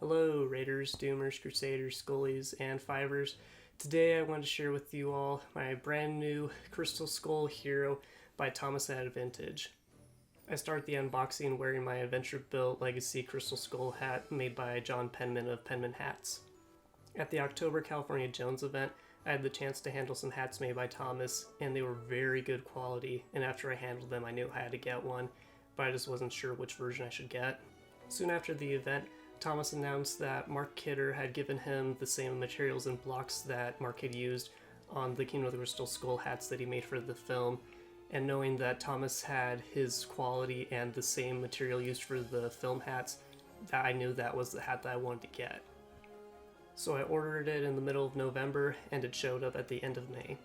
Hello Raiders, Doomers, Crusaders, Scullies, and Fivers. Today I want to share with you all my brand new Crystal Skull Hero by Thomas at Advintage. I start the unboxing wearing my Adventurebilt Legacy Crystal Skull hat made by John Penman of Penman Hats. At the October California Jones event, I had the chance to handle some hats made by Thomas, and they were very good quality, and after I handled them I knew I had to get one, but I just wasn't sure which version I should get. Soon after the event, Thomas announced that Marc had given him the same materials and blocks that Marc had used on the Kingdom of the Crystal Skull hats that he made for the film, and knowing that Thomas had his quality and the same material used for the film hats, that I knew that was the hat that I wanted to get. So I ordered it in the middle of November, and it showed up at the end of May.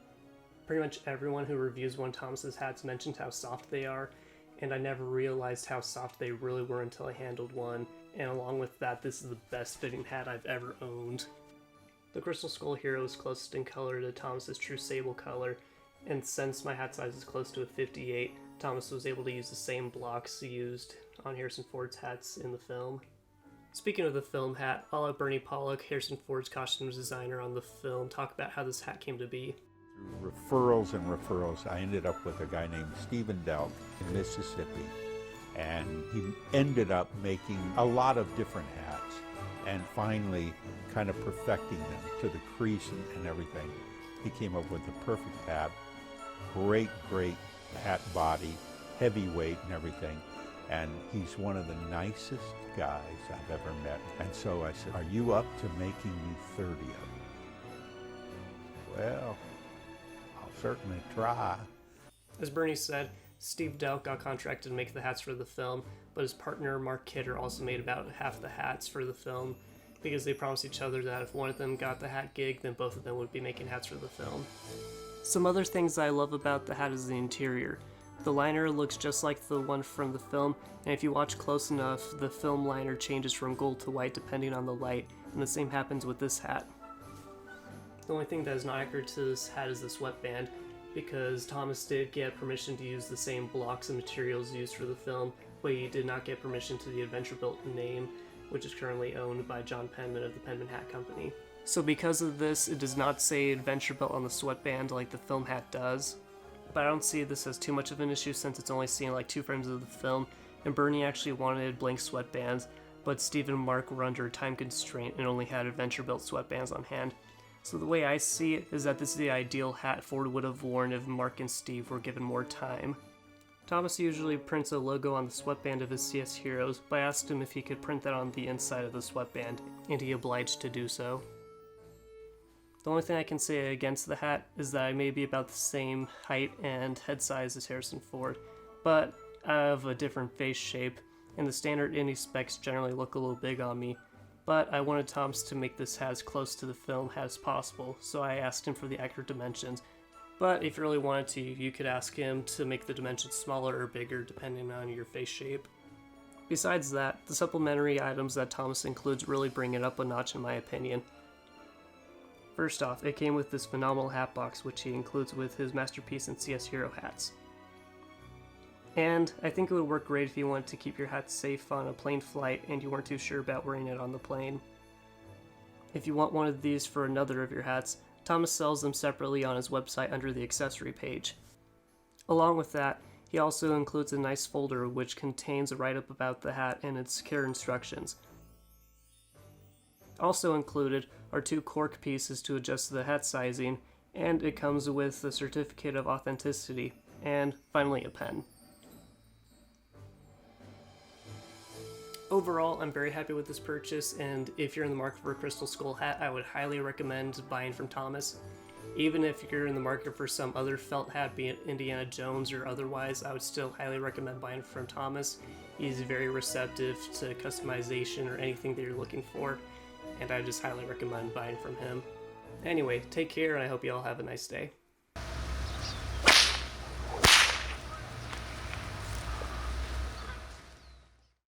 Pretty much everyone who reviews one of Thomas's hats mentioned how soft they are, and I never realized how soft they really were until I handled one, and along with that, this is the best fitting hat I've ever owned. The Crystal Skull Hero is closest in color to Thomas's true sable color, and since my hat size is close to a 58, Thomas was able to use the same blocks used on Harrison Ford's hats in the film. Speaking of the film hat, I'll let Berie Pollack, Harrison Ford's costume designer on the film, talk about how this hat came to be. Through referrals, I ended up with a guy named Stephen Delk in Mississippi, and he ended up making a lot of different hats and finally kind of perfecting them to the crease and everything. He came up with the perfect hat, great hat body, heavyweight and everything, and he's one of the nicest guys I've ever met. And so I said, "Are you up to making me 30 of them?" "Well, I'll certainly try." As Bernie said, Steve Delk got contracted to make the hats for the film, but his partner Marc also made about half the hats for the film, because they promised each other that if one of them got the hat gig, then both of them would be making hats for the film. Some other things I love about the hat is the interior. The liner looks just like the one from the film, and if you watch close enough, the film liner changes from gold to white depending on the light, and the same happens with this hat. The only thing that is not accurate to this hat is the sweatband, because Thomas did get permission to use the same blocks and materials used for the film, but he did not get permission to the Adventurebilt name, which is currently owned by John Penman of the Penman Hat Company. So because of this, it does not say Adventurebilt on the sweatband like the film hat does. But I don't see this as too much of an issue since it's only seen like 2 frames of the film, and Bernie actually wanted blank sweatbands, but Steve and Marc were under a time constraint and only had Adventurebilt sweatbands on hand. So the way I see it is that this is the ideal hat Ford would have worn if Marc and Steve were given more time. Thomas usually prints a logo on the sweatband of his CS heroes, but I asked him if he could print that on the inside of the sweatband, and he obliged to do so. The only thing I can say against the hat is that I may be about the same height and head size as Harrison Ford, but I have a different face shape, and the standard indie specs generally look a little big on me. But I wanted Thomas to make this hat as close to the film hat as possible, so I asked him for the accurate dimensions. But if you really wanted to, you could ask him to make the dimensions smaller or bigger depending on your face shape. Besides that, the supplementary items that Thomas includes really bring it up a notch in my opinion. First off, it came with this phenomenal hat box which he includes with his Masterpiece and CS Hero hats. And I think it would work great if you wanted to keep your hat safe on a plane flight and you weren't too sure about wearing it on the plane. If you want one of these for another of your hats, Thomas sells them separately on his website under the accessory page. Along with that, he also includes a nice folder which contains a write-up about the hat and its care instructions. Also included are 2 cork pieces to adjust the hat sizing, and it comes with a certificate of authenticity, and finally a pen. Overall, I'm very happy with this purchase, and if you're in the market for a Crystal Skull hat, I would highly recommend buying from Thomas. Even if you're in the market for some other felt hat, be it Indiana Jones or otherwise, I would still highly recommend buying from Thomas. He's very receptive to customization or anything that you're looking for, and I just highly recommend buying from him. Anyway, take care, and I hope you all have a nice day.